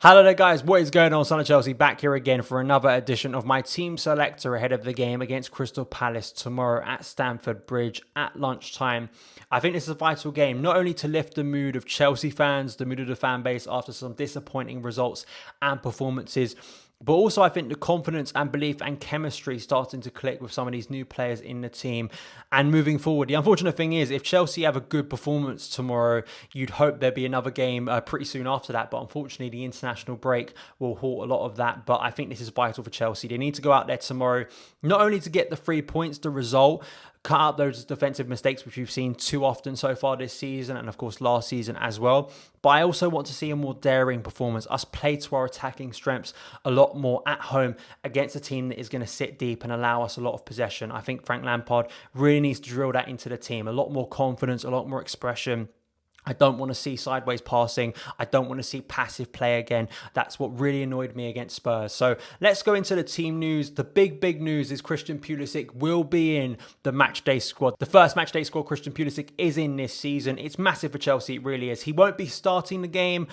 Hello there guys, what is going on? Son of Chelsea back here again for another edition of my team selector ahead of the game against Crystal Palace tomorrow at Stamford Bridge at lunchtime. I think this is a vital game, not only to lift the mood of Chelsea fans, the mood of the fan base after some disappointing results and performances, but also I think the confidence and belief and chemistry starting to click with some of these new players in the team and moving forward. The unfortunate thing is if Chelsea have a good performance tomorrow, you'd hope there'd be another game pretty soon after that. But unfortunately, the international break will halt a lot of that. But I think this is vital for Chelsea. They need to go out there tomorrow, not only to get the 3 points, the result, cut out those defensive mistakes which we've seen too often so far this season and of course last season as well. But I also want to see a more daring performance, us play to our attacking strengths a lot more at home against a team that is going to sit deep and allow us a lot of possession. I think Frank Lampard really needs to drill that into the team. A lot more confidence, a lot more expression. I don't want to see sideways passing. I don't want to see passive play again. That's what really annoyed me against Spurs. So let's go into the team news. The big news is Christian Pulisic will be in the matchday squad. The first matchday squad Christian Pulisic is in this season. It's massive for Chelsea, it really is. He won't be starting the game.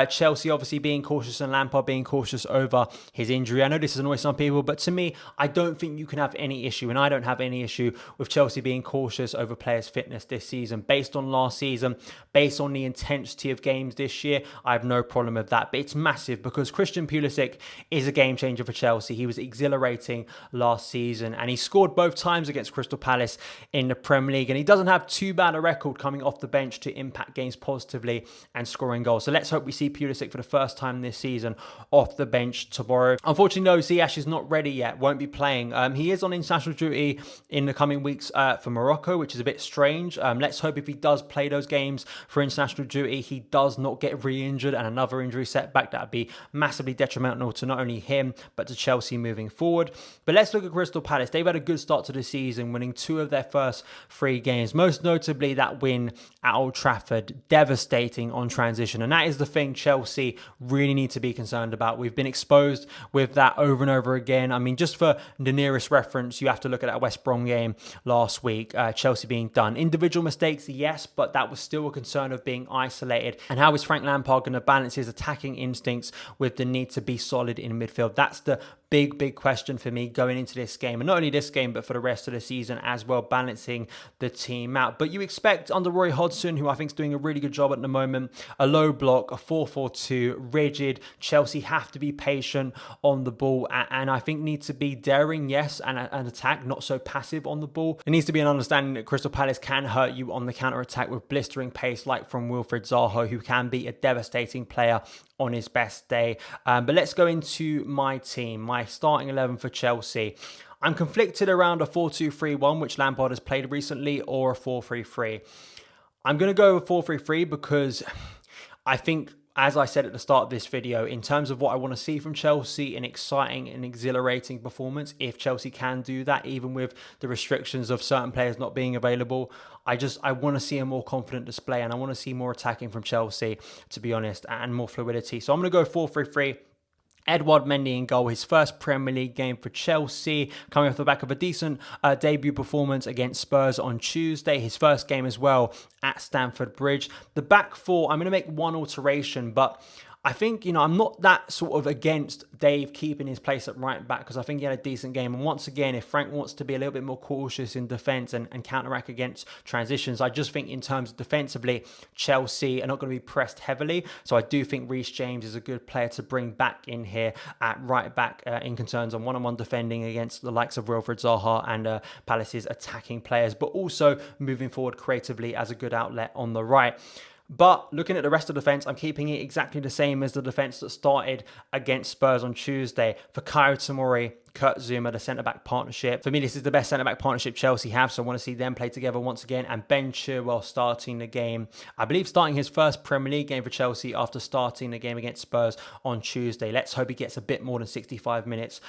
Chelsea obviously being cautious and Lampard being cautious over his injury. I know this annoys some people, but to me, I don't think you can have any issue, and I don't have any issue with Chelsea being cautious over players' fitness this season. Based on last season, based on the intensity of games this year, I have no problem with that. But it's massive because Christian Pulisic is a game changer for Chelsea. He was exhilarating last season and he scored both times against Crystal Palace in the Premier League, and he doesn't have too bad a record coming off the bench to impact games positively and scoring goals. So let's hope we see Pulisic for the first time this season off the bench tomorrow. Unfortunately, no, Ziyech is not ready yet, won't be playing. He is on international duty in the coming weeks for Morocco, which is a bit strange. Let's hope if he does play those games for international duty, he does not get re-injured and another injury setback. That would be massively detrimental to not only him but to Chelsea moving forward. But let's look at Crystal Palace. They've had a good start to the season, winning 2 of their first 3 games, most notably that win at Old Trafford, devastating on transition. And that is the thing Chelsea really need to be concerned about. We've been exposed with that over and over again. I mean, just for the nearest reference, you have to look at that West Brom game last week, Chelsea being done. Individual mistakes, yes, but that was still a concern of being isolated. And how is Frank Lampard going to balance his attacking instincts with the need to be solid in midfield? That's the big question for me going into this game, and not only this game but for the rest of the season as well, balancing the team out. But you expect under Roy Hodgson, who I think is doing a really good job at the moment, a low block, a 4-4-2, rigid. Chelsea have to be patient on the ball and I think need to be daring, yes, and attack, not so passive on the ball. There needs to be an understanding that Crystal Palace can hurt you on the counter-attack with blistering pace like from Wilfried Zaha, who can be a devastating player on his best day. But let's go into my team, my starting 11 for Chelsea. I'm conflicted around a 4-2-3-1, which Lampard has played recently, or a 4-3-3. I'm going to go with 4-3-3 because I think, as I said at the start of this video, in terms of what I want to see from Chelsea, an exciting and exhilarating performance, if Chelsea can do that, even with the restrictions of certain players not being available, I want to see a more confident display and I want to see more attacking from Chelsea, to be honest, and more fluidity. So I'm going to go 4-3-3. Edouard Mendy in goal, his first Premier League game for Chelsea, coming off the back of a decent debut performance against Spurs on Tuesday. His first game as well at Stamford Bridge. The back four, I'm going to make one alteration, but I think, I'm not that sort of against Dave keeping his place at right back because I think he had a decent game. And once again, if Frank wants to be a little bit more cautious in defence and counteract against transitions, I just think in terms of defensively, Chelsea are not going to be pressed heavily. So I do think Reece James is a good player to bring back in here at right back in concerns on one-on-one defending against the likes of Wilfried Zaha and Palace's attacking players, but also moving forward creatively as a good outlet on the right. But looking at the rest of the defence, I'm keeping it exactly the same as the defence that started against Spurs on Tuesday. For Fikayo Tomori, Kurt Zouma, the centre-back partnership. For me, this is the best centre-back partnership Chelsea have, so I want to see them play together once again. And Ben Chilwell starting the game. I believe starting his first Premier League game for Chelsea after starting the game against Spurs on Tuesday. Let's hope he gets a bit more than 65 minutes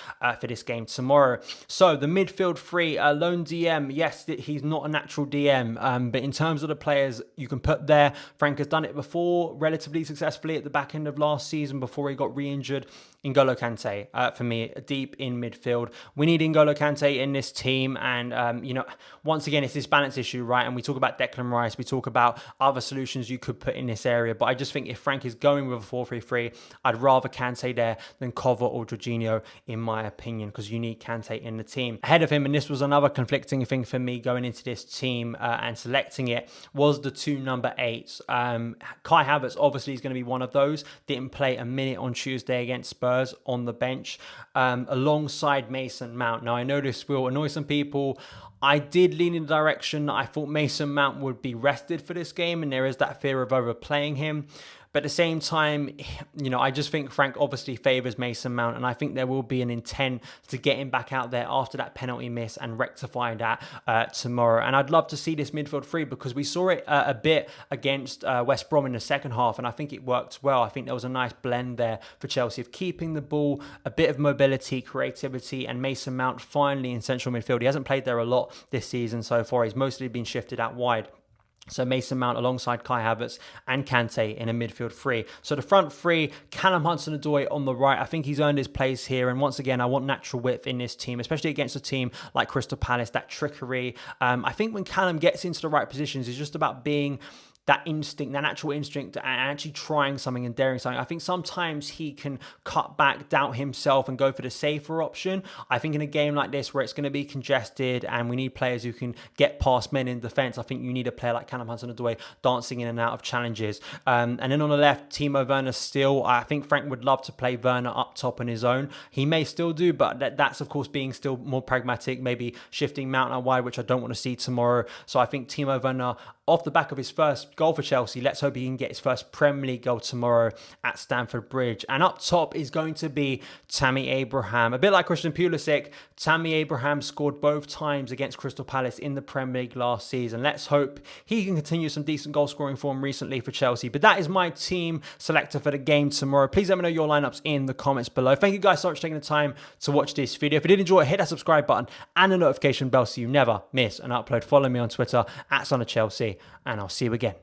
for this game tomorrow. So the midfield three, lone DM. Yes, he's not a natural DM, but in terms of the players you can put there, Frank has done it before relatively successfully at the back end of last season before he got re-injured. N'Golo Kante, for me, deep in midfield. midfield. We need N'Golo Kante in this team, and once again, it's this balance issue, right? And we talk about Declan Rice, we talk about other solutions you could put in this area, but I just think if Frank is going with a 4-3-3, I'd rather Kante there than Cover or Jorginho, in my opinion, because you need Kante in the team. Ahead of him, and this was another conflicting thing for me going into this team and selecting it, was the 2 number 8s. Kai Havertz obviously is going to be one of those. Didn't play a minute on Tuesday against Spurs on the bench, alongside Mason Mount. Now, I know this will annoy some people. I did lean in the direction that I thought Mason Mount would be rested for this game, and there is that fear of overplaying him. But at the same time, I just think Frank obviously favours Mason Mount, and I think there will be an intent to get him back out there after that penalty miss and rectify that tomorrow. And I'd love to see this midfield free, because we saw it a bit against West Brom in the second half, and I think it worked well. I think there was a nice blend there for Chelsea of keeping the ball, a bit of mobility, creativity, and Mason Mount finally in central midfield. He hasn't played there a lot this season so far. He's mostly been shifted out wide. So Mason Mount alongside Kai Havertz and Kante in a midfield 3. So the front 3, Callum Hudson-Odoi on the right. I think he's earned his place here. And once again, I want natural width in this team, especially against a team like Crystal Palace, that trickery. I think when Callum gets into the right positions, it's just about being that instinct, that natural instinct, and actually trying something and daring something. I think sometimes he can cut back, doubt himself, and go for the safer option. I think in a game like this where it's going to be congested and we need players who can get past men in defence, I think you need a player like Callum Hudson-Odoi dancing in and out of challenges. And then on the left, Timo Werner still. I think Frank would love to play Werner up top on his own. He may still do, but that's of course being still more pragmatic, maybe shifting Mount out wide, which I don't want to see tomorrow. So I think Timo Werner, off the back of his first goal for Chelsea, let's hope he can get his first Premier League goal tomorrow at Stamford Bridge. And up top is going to be Tammy Abraham. A bit like Christian Pulisic, Tammy Abraham scored both times against Crystal Palace in the Premier League last season. Let's hope he can continue some decent goal scoring form recently for Chelsea. But that is my team selector for the game tomorrow. Please let me know your lineups in the comments below. Thank you guys so much for taking the time to watch this video. If you did enjoy it, hit that subscribe button and the notification bell so you never miss an upload. Follow me on Twitter at SonOfChelsea, and I'll see you again